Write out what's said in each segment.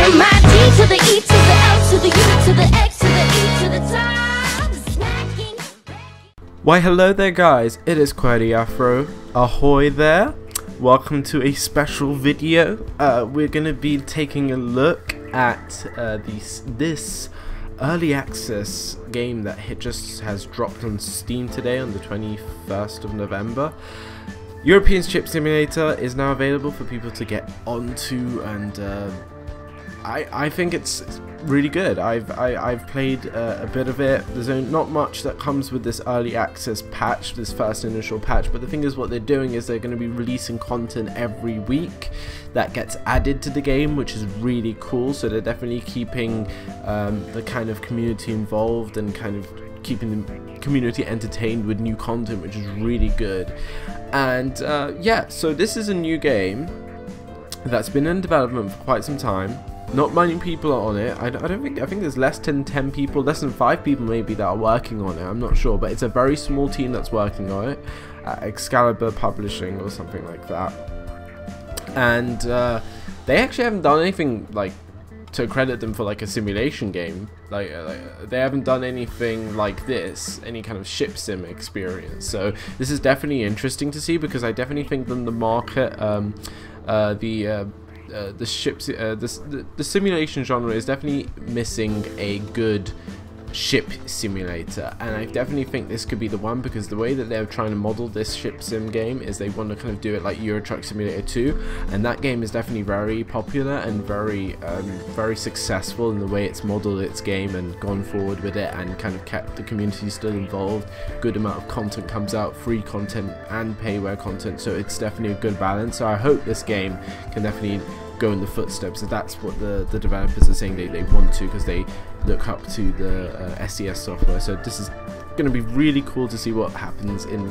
M-I-D to the E to the L to the U to the X to the E to the top. Smacking. Why hello there guys, it is Qwerty Afro. Ahoy there. Welcome to a special video. We're going to be taking a look at this early access game that just has dropped on Steam today on the 21st of November. European Ship Simulator is now available for people to get onto, and I think it's really good. I've played a bit of it. There's not much that comes with this early access patch, this first initial patch, but the thing is what they're doing is they're going to be releasing content every week that gets added to the game, which is really cool. So they're definitely keeping the kind of community involved and kind of keeping the community entertained with new content, which is really good. And yeah, so this is a new game that's been in development for quite some time. Not many people are on it. I think there's less than 10 people, less than 5 people maybe that are working on it. I'm not sure, but it's a very small team that's working on it. Excalibur Publishing or something like that. And they actually haven't done anything like to credit them for like a simulation game. Like they haven't done anything like this, any kind of ship sim experience. So this is definitely interesting to see, because I definitely think that the market, the ships, the simulation genre is definitely missing a good ship simulator, and I definitely think this could be the one, because the way that they're trying to model this ship sim game is they want to kind of do it like Euro Truck Simulator 2, and that game is definitely very popular and very successful in the way it's modeled its game and gone forward with it, and kind of kept the community still involved. Good amount of content comes out, free content and payware content, so it's definitely a good balance. So I hope this game can definitely go in the footsteps. So that's what the developers are saying they want to, because they look up to the SES software. So this is going to be really cool to see what happens in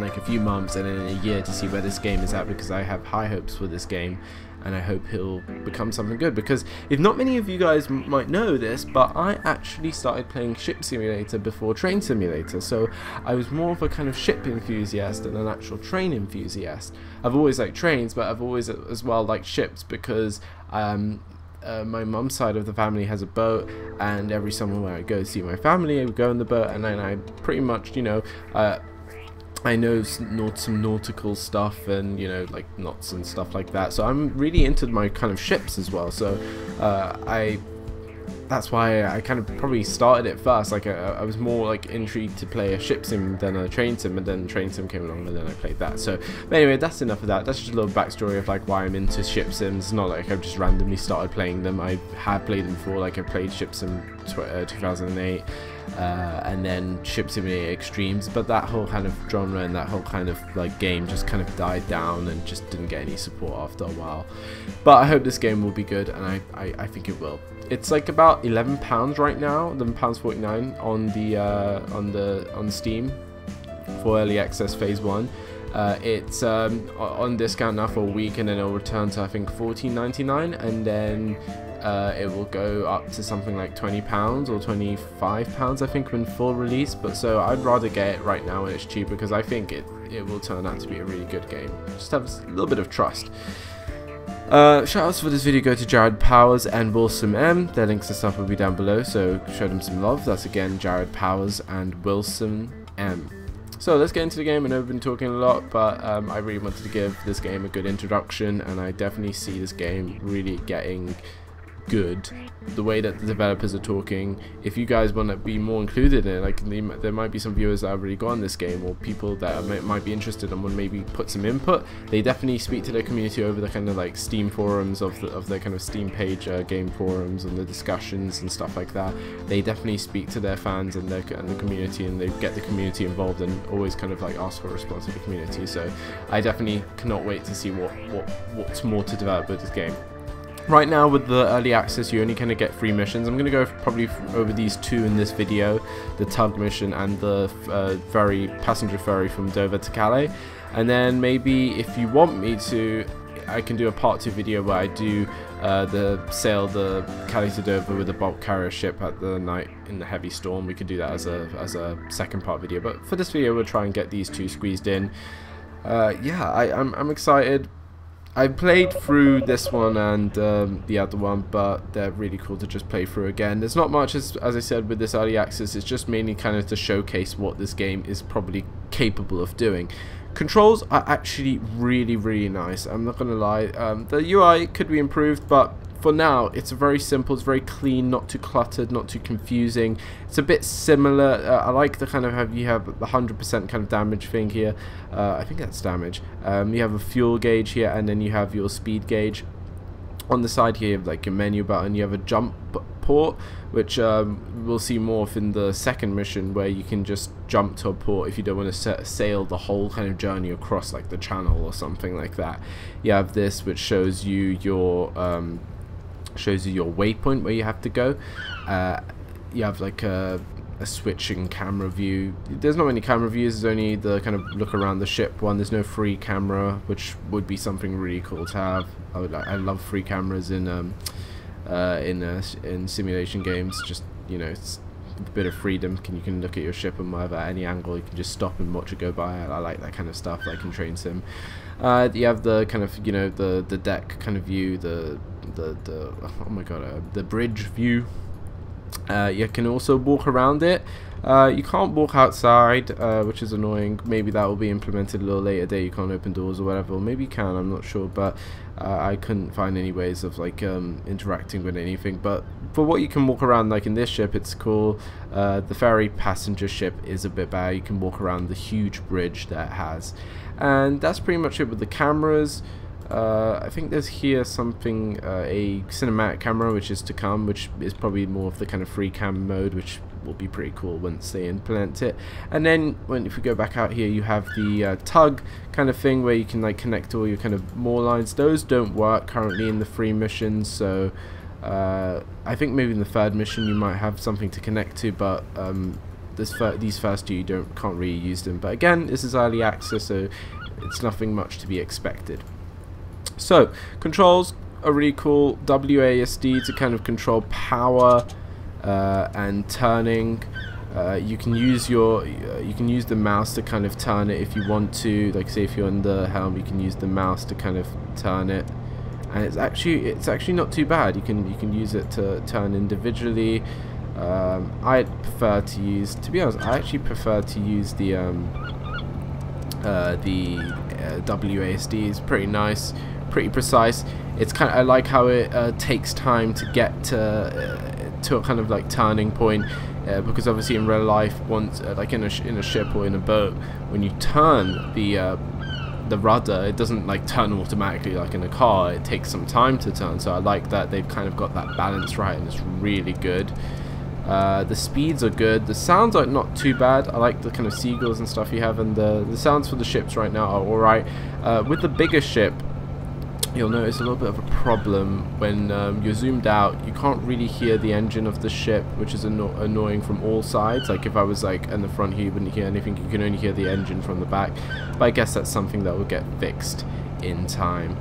like a few months and in a year, to see where this game is at, because I have high hopes for this game, and I hope he'll become something good. Because if not many of you guys might know this, but I actually started playing Ship Simulator before Train Simulator, so I was more of a kind of ship enthusiast than an actual train enthusiast. I've always liked trains, but I've always as well liked ships, because my mum's side of the family has a boat, and every summer when I go see my family, I would go on the boat, and then I pretty much, you know, I know some nautical stuff, and you know, like knots and stuff like that. So I'm really into my kind of ships as well. So that's why I kind of probably started it first. Like I was more like intrigued to play a ship sim than a train sim, and then train sim came along, and then I played that. So but anyway, that's enough of that. That's just a little backstory of like why I'm into ship sims. It's not like I've just randomly started playing them. I have played them before. Like I played Ship Sim 2008. And then Ship Simulator Extremes, but that whole kind of genre and that whole kind of like game just kind of died down and just didn't get any support after a while. But I hope this game will be good, and I think it will. It's like about £11 right now, £11.49 on Steam for early access phase 1. It's on discount now for a week, and then it'll return to I think $14.99, and then it will go up to something like £20 or £25 I think when full release. But so I'd rather get it right now when it's cheaper, because I think it will turn out to be a really good game. Just have a little bit of trust. Shoutouts for this video go to Jared Powers and Wilson M. Their links and stuff will be down below, so show them some love. That's again Jared Powers and Wilson M. So let's get into the game. I know I've been talking a lot, but I really wanted to give this game a good introduction, and I definitely see this game really getting good. The way that the developers are talking, if you guys want to be more included in it, like there might be some viewers that have already got on this game, or people that might be interested and want maybe put some input, they definitely speak to their community over the kind of like Steam forums of their kind of Steam page game forums and the discussions and stuff like that. They definitely speak to their fans and the community, and they get the community involved and always kind of like ask for a response to the community. So I definitely cannot wait to see what's more to develop with this game. Right now with the early access, you only kind of get 3 missions. I'm going to go probably over these 2 in this video, the tug mission and the passenger ferry from Dover to Calais. And then maybe if you want me to, I can do a part 2 video where I do the Calais to Dover with a bulk carrier ship at the night in the heavy storm. We could do that as a second part video, but for this video we'll try and get these 2 squeezed in. Yeah, I'm excited. I played through this one and the other one, but they're really cool to just play through again. There's not much, as I said, with this early access. It's just mainly kind of to showcase what this game is probably capable of doing. Controls are actually really, really nice. I'm not gonna lie. The UI could be improved, but for now, it's very simple. It's very clean, not too cluttered, not too confusing. It's a bit similar. I like the kind of you have the 100% kind of damage thing here. I think that's damage. You have a fuel gauge here, and then you have your speed gauge. On the side here, you have like your menu button. You have a jump port, which we'll see more of in the second mission, where you can just jump to a port if you don't want to sail the whole kind of journey across like the channel or something like that. You have this, which shows you your waypoint where you have to go. You have like a switching camera view. There's not many camera views. There's only the kind of look around the ship one. There's no free camera, which would be something really cool to have. I love free cameras in simulation games. Just, you know, it's a bit of freedom. You can look at your ship and whatever at any angle. You can just stop and watch it go by. I like that kind of stuff, like in Train Sim. You have the kind of, you know, the deck kind of view, the oh my god, the bridge view. You can also walk around it. You can't walk outside, which is annoying. Maybe that will be implemented a little later date. You can't open doors or whatever, or maybe you can, I'm not sure, but I couldn't find any ways of like interacting with anything. But for what you can walk around, like in this ship, it's cool. The ferry passenger ship is a bit bad. You can walk around the huge bridge that it has, and that's pretty much it with the cameras. I think there's here something, a cinematic camera, which is to come, which is probably more of the kind of free cam mode, which will be pretty cool once they implement it. And then if we go back out here, you have the tug kind of thing, where you can like connect all your kind of moor lines. Those don't work currently in the free missions, so I think maybe in the third mission you might have something to connect to, but these first two you can't really use them. But again, this is early access, so it's nothing much to be expected. So controls are really cool. WASD to kind of control power and turning. You can use the mouse to kind of turn it if you want to. Like say if you're on the helm, you can use the mouse to kind of turn it, and it's actually not too bad. You can use it to turn individually. I prefer to use, to be honest, I actually prefer to use the WASD. It's pretty nice, pretty precise. It's kind of, I like how it takes time to get to a kind of like turning point, because obviously in real life, once like in a ship or in a boat, when you turn the rudder, it doesn't like turn automatically like in a car. It takes some time to turn. So I like that they've kind of got that balance right, and it's really good. The speeds are good. The sounds are not too bad. I like the kind of seagulls and stuff you have, and the sounds for the ships right now are alright. With the bigger ship, you'll notice a little bit of a problem when you're zoomed out. You can't really hear the engine of the ship, which is annoying from all sides. Like if I was like in the front here, you wouldn't hear anything. You can only hear the engine from the back. But I guess that's something that will get fixed in time.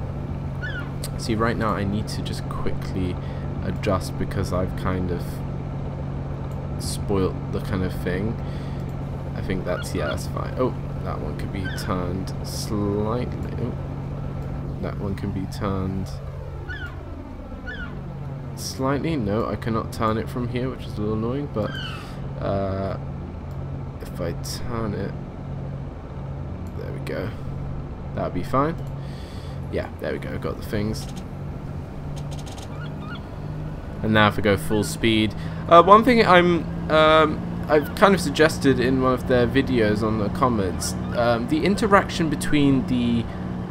See, right now I need to just quickly adjust because I've kind of spoilt the kind of thing. I think that's, yeah, that's fine. Oh, that one could be turned slightly. Oh, that one can be turned slightly. No, I cannot turn it from here, which is a little annoying, but if I turn it, there we go, that'll be fine. Yeah, there we go, got the things. And now if I go full speed, one thing I've kind of suggested in one of their videos on the comments, the interaction between the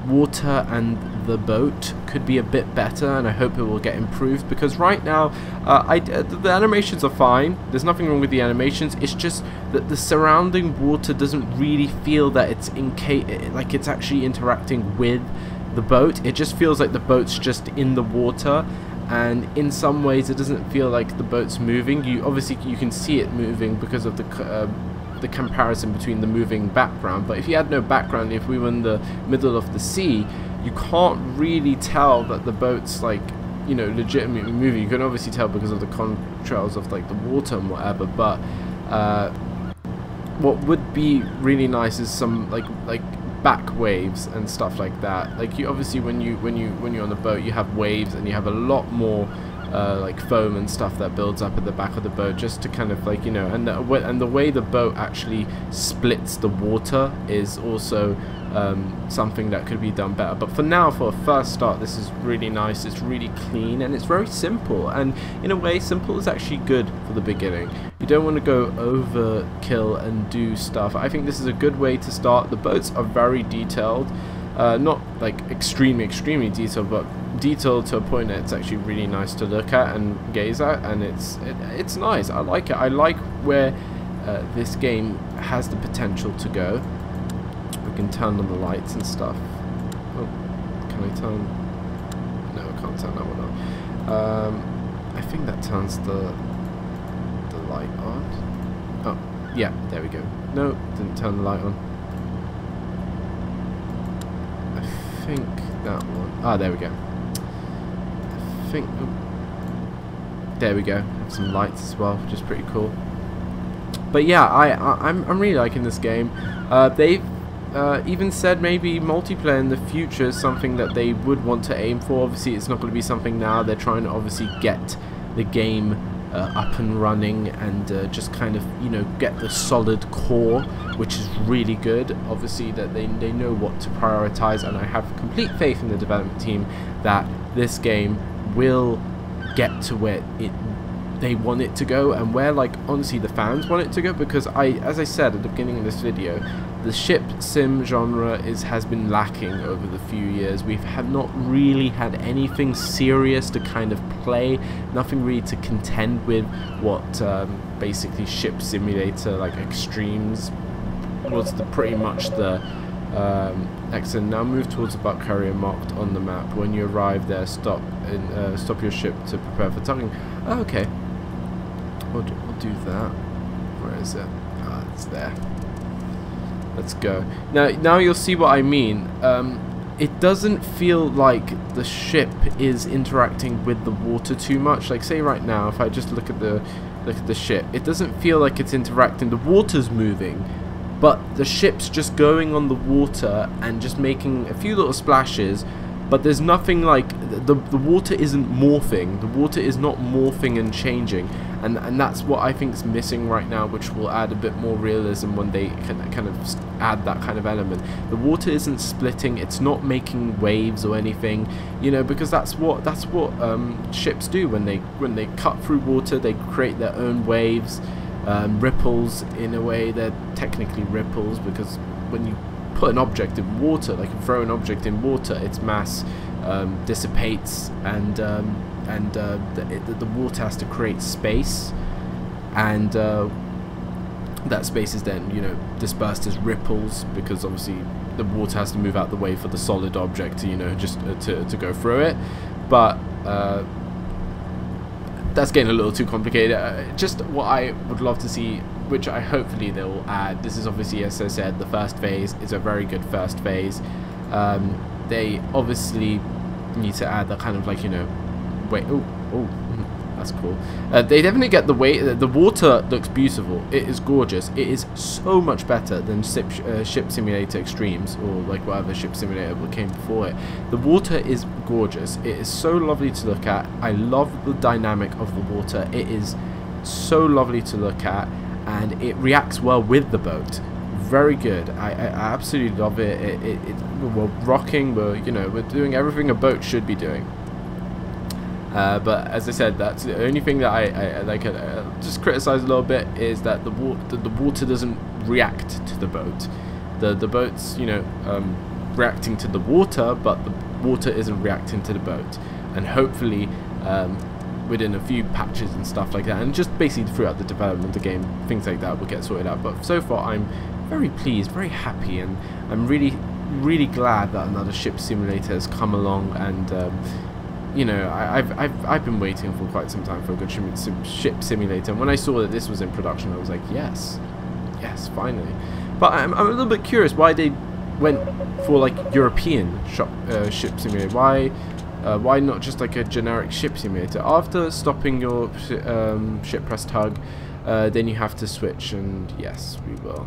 water and the boat could be a bit better, and I hope it will get improved, because right now the animations are fine. There's nothing wrong with the animations. It's just that the surrounding water doesn't really feel that it's like it's actually interacting with the boat. It just feels like the boat's just in the water, and in some ways it doesn't feel like the boat's moving. Obviously you can see it moving because of the comparison between the moving background, but if you had no background, if we were in the middle of the sea, you can't really tell that the boat's like, you know, legitimately moving. You can obviously tell because of the contrails of like the water and whatever, but what would be really nice is some like back waves and stuff like that. Like you obviously when you're on a boat, you have waves and you have a lot more like foam and stuff that builds up at the back of the boat, just to kind of like, you know, and the way the boat actually splits the water is also something that could be done better. But for now, for a first start, this is really nice. It's really clean and it's very simple, and in a way simple is actually good for the beginning. You don't want to go overkill and do stuff. I think this is a good way to start. The boats are very detailed, not like extremely detailed, but detailed to a point that it's actually really nice to look at and gaze at, and it's nice. I like it. I like where this game has the potential to go. We can turn on the lights and stuff. Oh, can I turn? No, I can't turn that one on. I think that turns the light on. Oh, yeah, there we go. No, didn't turn the light on. I think that one. Ah, there we go. I think. Oh, there we go. Have some lights as well, which is pretty cool. But yeah, I'm really liking this game. They've even said maybe multiplayer in the future is something that they would want to aim for. Obviously, it's not going to be something now. They're trying to obviously get the game up and running and just kind of, you know, get the solid core, which is really good. Obviously, that they know what to prioritize, and I have complete faith in the development team that this game will get to where they want it to go, and where, like, honestly the fans want it to go, because as I said at the beginning of this video, the ship sim genre has been lacking over the few years. We have not really had anything serious to kind of play, nothing really to contend with what basically Ship Simulator like Extremes was pretty much the excellent. Now move towards the butt carrier marked on the map. When you arrive there, stop your ship to prepare for tugging. Oh, okay. We'll do that. Where is it? Ah, it's there. Let's go. Now you'll see what I mean. It doesn't feel like the ship is interacting with the water too much. Like, say right now, if I just look at the ship, it doesn't feel like it's interacting. The water's moving, but the ship's just going on the water and just making a few little splashes. But there's nothing like the water isn't morphing. The water is not morphing and changing, and that's what I think is missing right now, which will add a bit more realism when they can kind of add that kind of element. The water isn't splitting. It's not making waves or anything, you know, because that's what ships do when they cut through water. They create their own waves, ripples. In a way, they're technically ripples, because when you put an object in water, like you throw an object in water, its mass dissipates, and the water has to create space, and that space is then, you know, dispersed as ripples, because obviously the water has to move out the way for the solid object to, you know, just to go through it. But that's getting a little too complicated. Just what I would love to see, which I hopefully they will add. This is obviously, as I said, the first phase is a very good first phase. They obviously need to add that kind of, like, you know, wait. Oh, that's cool. They definitely get the weight. The water looks beautiful. It is gorgeous. It is so much better than Ship Simulator Extremes, or like whatever Ship Simulator came before it. The water is gorgeous. It is so lovely to look at. I love the dynamic of the water. It is so lovely to look at, and it reacts well with the boat. Very good. I absolutely love it. We're rocking. We're doing everything a boat should be doing. But as I said, that's the only thing that I like just criticize a little bit, is that the water doesn't react to the boat. The boat's, you know, reacting to the water, but the water isn't reacting to the boat. And hopefully within a few patches and stuff like that, and just basically throughout the development of the game, things like that will get sorted out. But so far I'm very pleased, very happy, and I'm really glad that another ship simulator has come along. And you know, I've been waiting for quite some time for a good ship simulator, and when I saw that this was in production, I was like, yes, finally. But I'm a little bit curious why they went for like European ship simulator. Why not just like a generic ship simulator? After stopping your ship, press tug, then you have to switch, and yes, we will.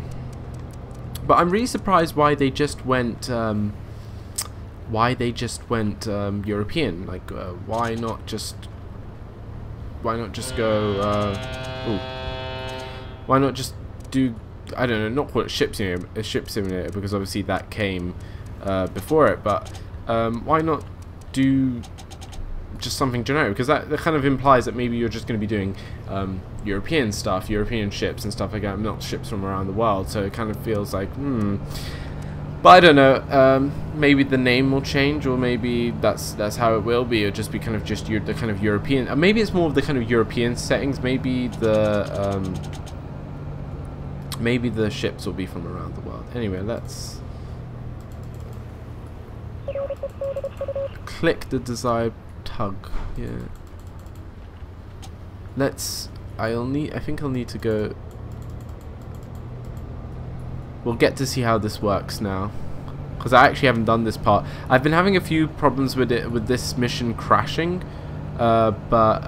But I'm really surprised why they just went European. Like, why not just go? Why not just do? I don't know. Not call it ship simulator, because obviously that came before it. But why not do just something generic? Because that kind of implies that maybe you're just going to be doing European stuff, European ships and stuff like that, not ships from around the world. So it kind of feels like, But I don't know. Maybe the name will change, or maybe that's how it will be. It'll just be kind of the kind of European. Maybe it's more of the kind of European settings. Maybe the ships will be from around the world. Anyway, let's click the desired tug. Yeah. I think I'll need to go. We'll get to see how this works now, because I actually haven't done this part. I've been having a few problems with this mission crashing, but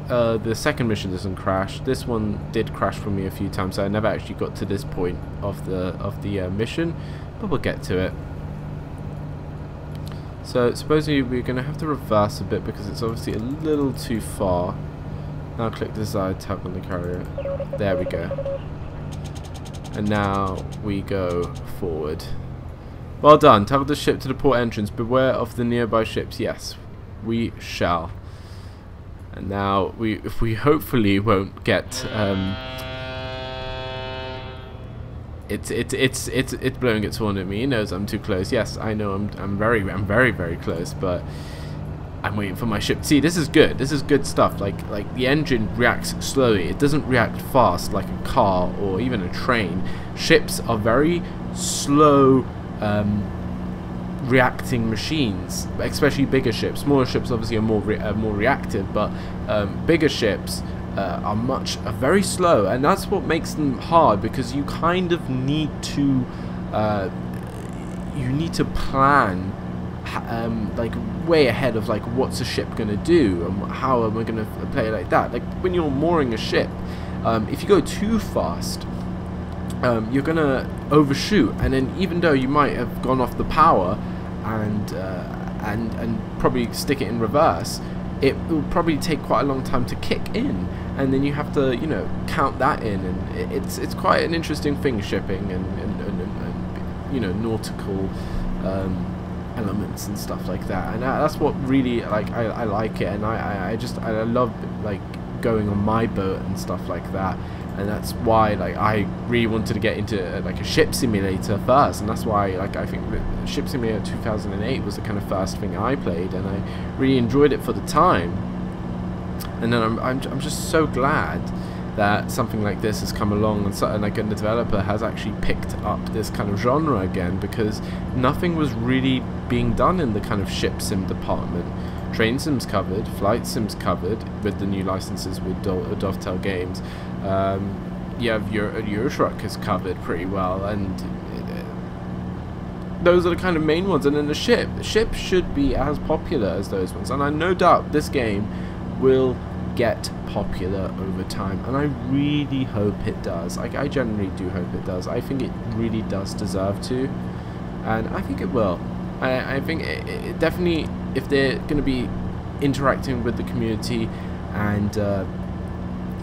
the second mission doesn't crash. This one did crash for me a few times, so I never actually got to this point of the mission, but we'll get to it. So supposedly we're going to have to reverse a bit because it's obviously a little too far. Now click the desired tug on the carrier. There we go. And now we go forward. Well done. Tug the ship to the port entrance. Beware of the nearby ships. Yes, we shall. And now we hopefully won't get. It's blowing its horn at me. It knows I'm too close. Yes, I know I'm very close, but I'm waiting for my ship. See, this is good. This is good stuff. Like the engine reacts slowly. It doesn't react fast like a car or even a train. Ships are very slow reacting machines, especially bigger ships. Smaller ships obviously are more reactive, but bigger ships are very slow, and that's what makes them hard, because you kind of need to plan like way ahead of like what's a ship gonna do and how am I gonna play like that. Like when you're mooring a ship, if you go too fast, you're gonna overshoot, and then even though you might have gone off the power and probably stick it in reverse, it will probably take quite a long time to kick in, and then you have to, you know, count that in, and it's quite an interesting thing, shipping and you know, nautical elements and stuff like that, and that's what really, like, I like it, and I love like going on my boat and stuff like that, and that's why like I really wanted to get into like a ship simulator first, and that's why like I think that Ship Simulator 2008 was the kind of first thing I played, and I really enjoyed it for the time. And then I'm just so glad that something like this has come along, and like a developer has actually picked up this kind of genre again, because nothing was really being done in the kind of ship sim department. Train sims covered, flight sims covered with the new licenses with Dovetail Games. You have Eurotruck is covered pretty well, and those are the kind of main ones. And then the ship should be as popular as those ones, and I no doubt this game will get popular over time, and I really hope it does. Like, I generally do hope it does. I think it really does deserve to, and I think it will. I think it definitely, if they're going to be interacting with the community and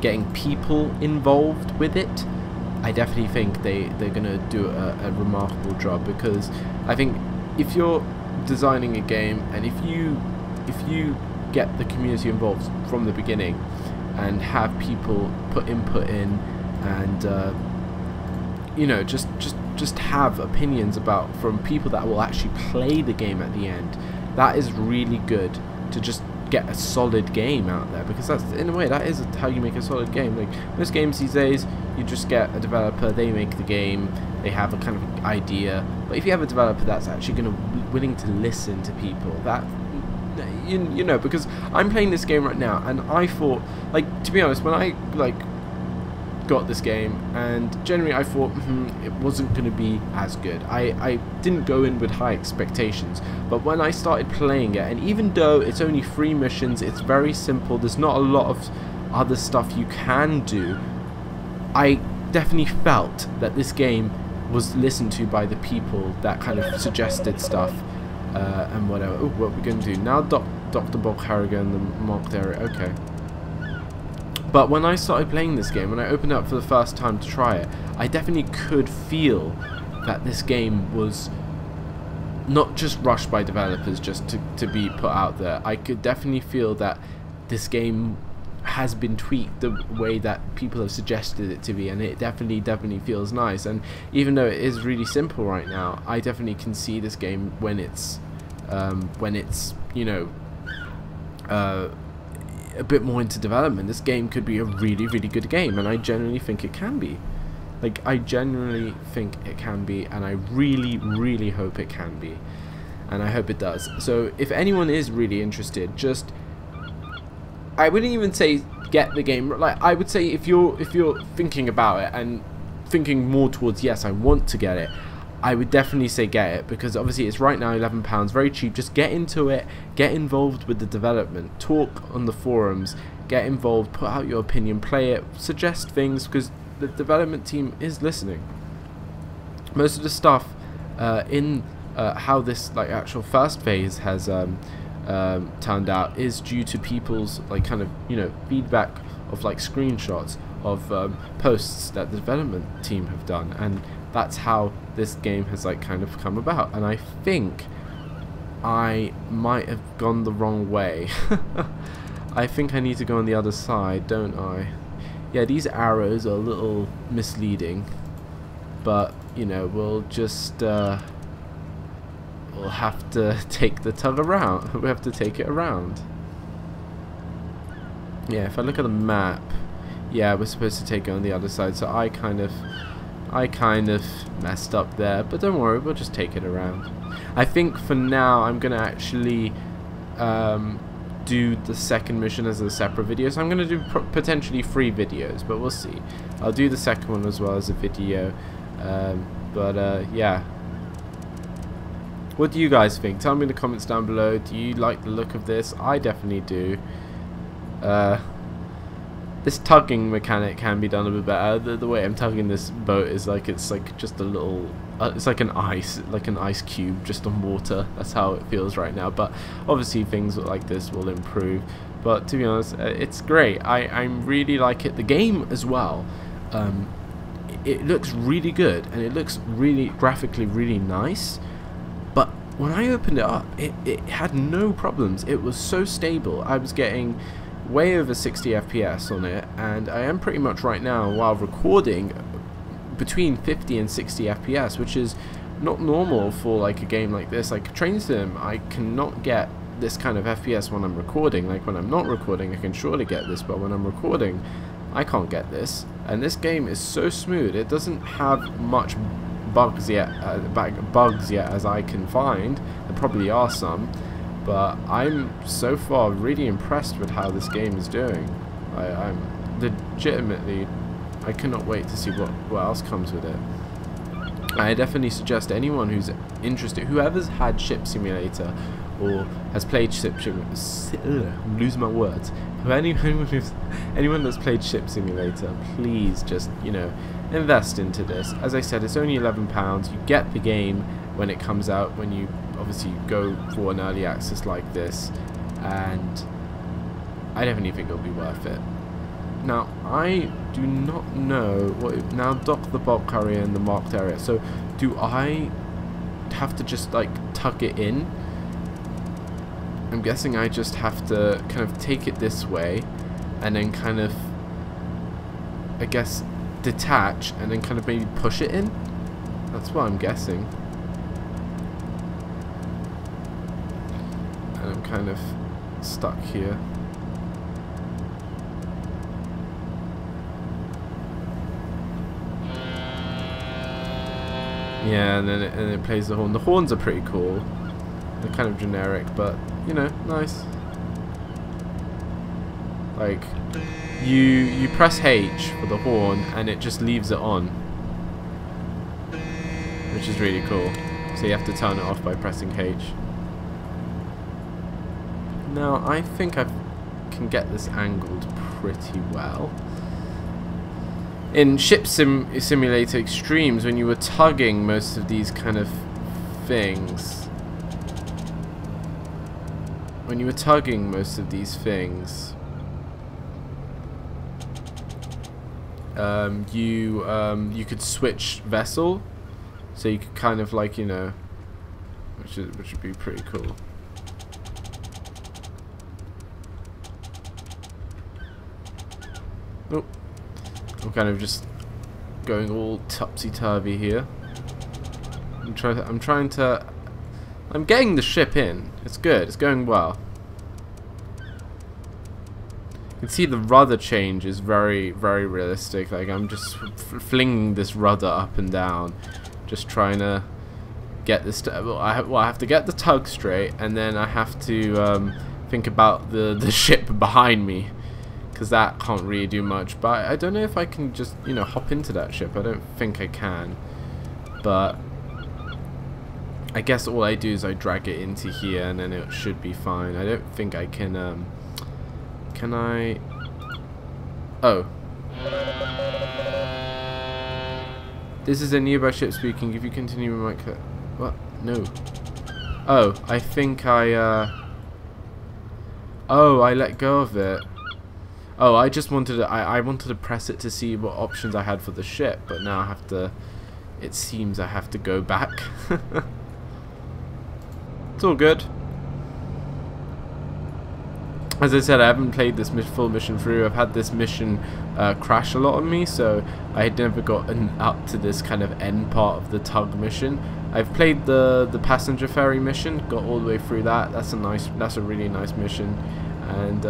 getting people involved with it, I definitely think they're going to do a remarkable job, because I think if you're designing a game, and if you get the community involved from the beginning and have people put input in, and you know, just have opinions from people that will actually play the game at the end, that is really good to just get a solid game out there, because that's, in a way, that is how you make a solid game. Like most games these days, you just get a developer, they make the game, they have a kind of idea, but if you have a developer that's actually willing to listen to people, that you know, because I'm playing this game right now, and I thought, like, to be honest, when I like got this game, and generally I thought it wasn't going to be as good. I didn't go in with high expectations, but when I started playing it, and even though it's only 3 missions, it's very simple, there's not a lot of other stuff you can do, I definitely felt that this game was listened to by the people that kind of suggested stuff and whatever. Oh, what we're going to do now? Dr. Bob Harrigan, the marked area. Okay. But when I started playing this game, when I opened it up for the first time to try it, I definitely could feel that this game was not just rushed by developers just to be put out there. I could definitely feel that this game has been tweaked the way that people have suggested it to be, and it definitely feels nice. And even though it is really simple right now, I definitely can see this game when it's you know, a bit more into development. This game could be a really good game, and I genuinely think it can be. Like, I genuinely think it can be, and I really hope it can be, and I hope it does. So if anyone is really interested, just, I wouldn't even say get the game. Like, I would say if you're thinking about it and thinking more towards yes, I want to get it, I would definitely say get it, because obviously it's right now £11, very cheap. Just get into it, get involved with the development, talk on the forums, get involved, put out your opinion, play it, suggest things, because the development team is listening. Most of the stuff in how this like actual first phase has turned out is due to people's like kind of, you know, feedback of like screenshots of posts that the development team have done, and that's how this game has like kind of come about. And I think I might have gone the wrong way. I think I need to go on the other side, don't I? Yeah, these arrows are a little misleading, but you know, we'll just we'll have to take the tug around. We have to take it around. Yeah, if I look at the map, yeah, we're supposed to take it on the other side, so I kind of messed up there, but don't worry, we'll just take it around. I think for now I'm gonna actually do the second mission as a separate video, so I'm gonna do potentially 3 videos, but we'll see. I'll do the second one as well as a video, yeah. What do you guys think? Tell me in the comments down below. Do you like the look of this? I definitely do. This tugging mechanic can be done a bit better. The way I'm tugging this boat is like, it's like just a little, it's like an ice cube just on water. That's how it feels right now. But obviously things like this will improve. But to be honest, it's great. I really like it. The game as well. It looks really good, and it looks really graphically really nice. But when I opened it up, it had no problems. It was so stable. I was getting way over 60 FPS on it, and I am pretty much right now while recording between 50 and 60 FPS, which is not normal for like a game like this. Like Train Sim, I cannot get this kind of FPS when I'm recording. Like when I'm not recording, I can surely get this, but when I'm recording, I can't get this. And this game is so smooth. It doesn't have much bugs yet as I can find. There probably are some, but I'm so far really impressed with how this game is doing. I'm legitimately, I cannot wait to see what else comes with it. I definitely suggest anyone who's interested, whoever's had Ship Simulator or has played I'm losing my words. Anyone that's played Ship Simulator, please just, you know, invest into this. As I said, it's only £11. You get the game when it comes out, when you obviously go for an early access like this, and I definitely think it'll be worth it. Now, I do not know what now dock the bulk carrier in the marked area. So do I have to just like tuck it in? I'm guessing I just have to kind of take it this way and then kind of, I guess, detach and then kind of maybe push it in. That's what I'm guessing. And I'm kind of stuck here. Yeah, and then it plays the horn. The horns are pretty cool. They're kind of generic, but you know, nice. Like you press H for the horn and it just leaves it on, which is really cool. So you have to turn it off by pressing H. Now I think I can get this angled pretty well. in Simulator Extremes, when you were tugging most of these kind of things, you could switch vessel, so you could kind of like, you know, which would be pretty cool. Oh, I'm kind of just going all topsy-turvy here. I'm getting the ship in. It's good. It's going well. You can see the rudder change is very, very realistic. Like, I'm just flinging this rudder up and down, just trying to get this. Well, I have to get the tug straight, and then I have to think about the ship behind me, because that can't really do much. But I don't know if I can just, you know, hop into that ship. I don't think I can, but I guess all I do is I drag it into here, and then it should be fine. I don't think I can. Can I? Oh. This is a nearby ship speaking. If you continue with my what? No. Oh, I think I. Oh, I let go of it. Oh, I just wanted to. I wanted to press it to see what options I had for the ship, but now I have to. It seems I have to go back. It's all good. As I said, I haven't played this full mission through. I've had this mission crash a lot on me, so I had never gotten up to this kind of end part of the tug mission. I've played the passenger ferry mission, got all the way through that. That's a really nice mission, and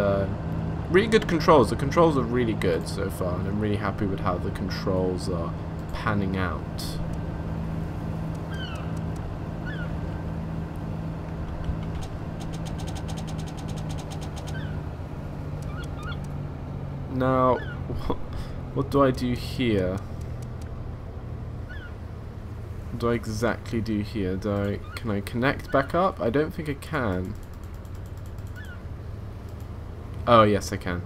really good controls. The controls are really good so far, and I'm really happy with how the controls are panning out. Now, what do I do here? What do I exactly do here? Can I connect back up? I don't think I can. Oh, yes, I can.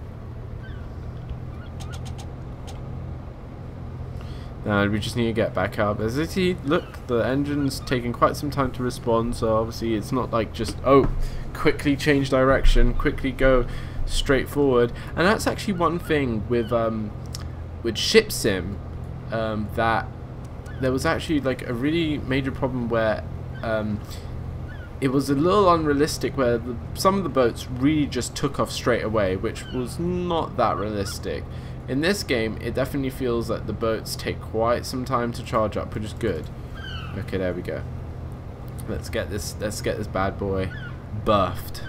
Now we just need to get back up. As you see, look, the engine's taking quite some time to respond, so obviously it's not like just, oh, quickly change direction, quickly go straight forward. And that's actually one thing with ship sim, that there was actually like a really major problem where it was a little unrealistic, where some of the boats really just took off straight away, which was not that realistic. In this game, it definitely feels like the boats take quite some time to charge up, which is good. Okay, there we go. Let's get this bad boy buffed.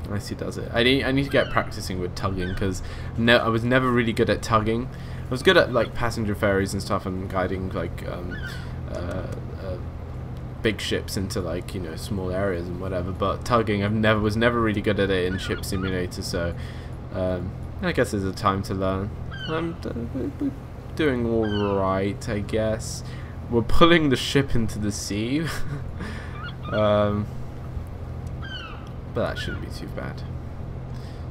Nice, he does it. I need to get practicing with tugging, because I was never really good at tugging. I was good at like passenger ferries and stuff, and guiding like big ships into like, you know, small areas and whatever. But tugging, was never really good at it in Ship Simulator. So I guess there's a time to learn. I'm doing all right, I guess. We're pulling the ship into the sea. But that shouldn't be too bad.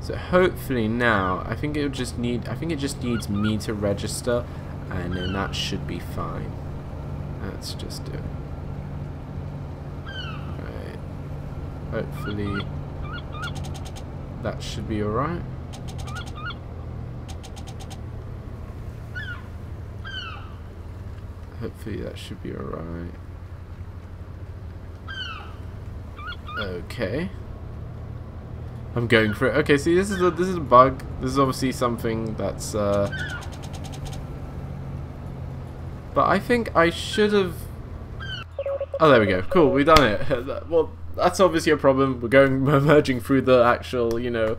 So hopefully now, I think it just needs me to register, and then that should be fine. Let's just do it. Right. Hopefully that should be alright. Hopefully that should be alright. Okay. I'm going for it. Okay, see, this is a bug. This is obviously something that's but I think I should have. Oh, there we go. Cool, we've done it. Well, that's obviously a problem. We're merging through the actual, you know,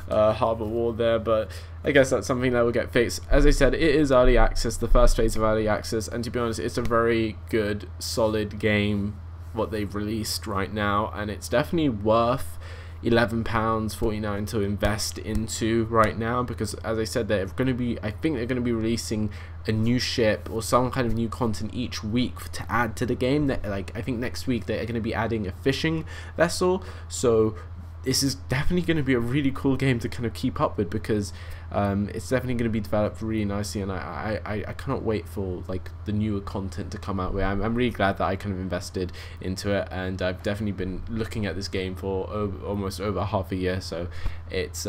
harbor wall there, but I guess that's something that will get fixed. As I said, it is early access, the first phase of early access, and to be honest, it's a very good, solid game what they've released right now, and it's definitely worth £11.49 to invest into right now, because as I said, they're going to be, I think they're going to be releasing a new ship or some kind of new content each week to add to the game. That, like, I think next week they're going to be adding a fishing vessel, so this is definitely going to be a really cool game to kind of keep up with, because it's definitely going to be developed really nicely, and I cannot wait for like the newer content to come out. I'm really glad that I kind of invested into it, and I've definitely been looking at this game for almost over half a year, so it's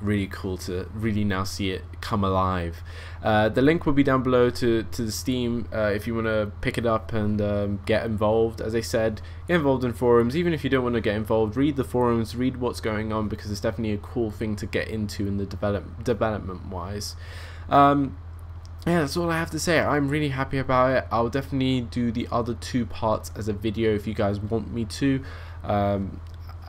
really cool to really now see it come alive. The link will be down below to the Steam if you want to pick it up and get involved. As I said, get involved in forums. Even if you don't want to get involved, read the forums, read what's going on, because it's definitely a cool thing to get into in the development wise. Yeah, that's all I have to say. I'm really happy about it. I'll definitely do the other 2 parts as a video if you guys want me to.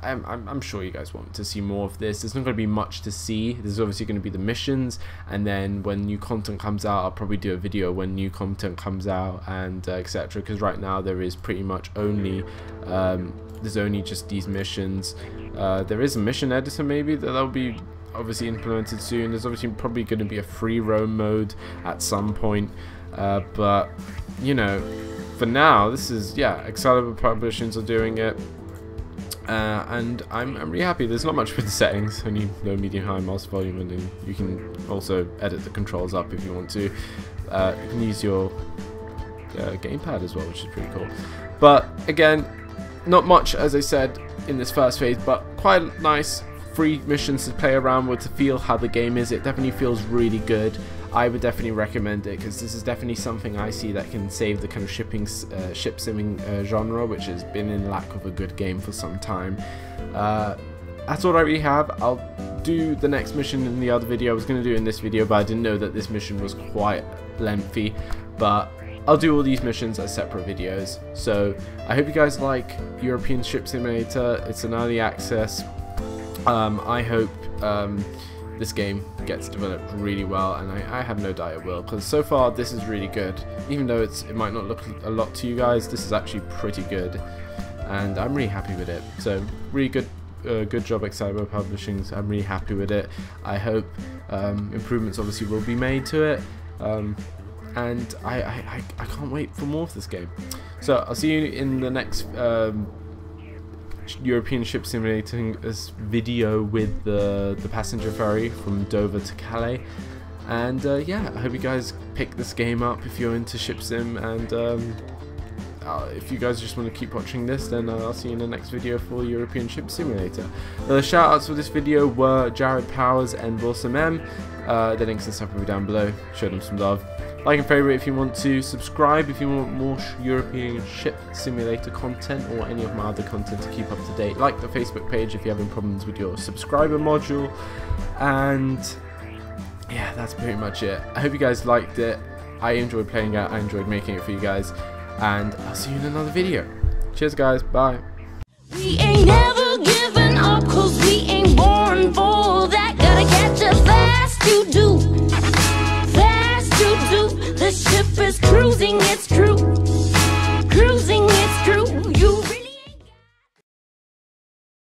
I'm sure you guys want to see more of this. There's not going to be much to see. There's obviously going to be the missions, and then when new content comes out, I'll probably do a video when new content comes out, and etc. Because right now there is pretty much only there's only just these missions. There is a mission editor maybe that'll be obviously implemented soon. There's obviously probably going to be a free roam mode at some point, but you know, for now this is, yeah, Excalibur Publishings are doing it. And I'm really happy. There's not much with the settings, only low, medium, high, mouse volume, and then you can also edit the controls up if you want to. You can use your gamepad as well, which is pretty cool. But again, not much, as I said, in this first phase, but quite nice free missions to play around with, to feel how the game is. It definitely feels really good. I would definitely recommend it, because this is definitely something I see that can save the kind of ship simming genre, which has been in lack of a good game for some time. That's all I really have. I'll do the next mission in the other video. I was going to do it in this video, but I didn't know that this mission was quite lengthy. But I'll do all these missions as separate videos. So I hope you guys like European Ship Simulator. It's an early access. I hope this game gets developed really well, and I have no doubt it will, because so far this is really good. Even though it might not look a lot to you guys, this is actually pretty good, and I'm really happy with it. So really good job, Excalibur Publishings. I'm really happy with it. I hope improvements obviously will be made to it, and I can't wait for more of this game. So I'll see you in the next European Ship Simulating video with the passenger ferry from Dover to Calais. And yeah, I hope you guys pick this game up if you're into ship sim, and if you guys just want to keep watching this, then I'll see you in the next video for European Ship Simulator. The shout outs for this video were Jared Powers and Wilson M. The links and stuff will be down below. Show them some love. Like and favourite if you want to, subscribe if you want more European Ship Simulator content, or any of my other content to keep up to date. Like the Facebook page if you're having problems with your subscriber module. And yeah, that's pretty much it. I hope you guys liked it. I enjoyed playing it, I enjoyed making it for you guys, and I'll see you in another video. Cheers guys, bye. We ain't never giving up 'cause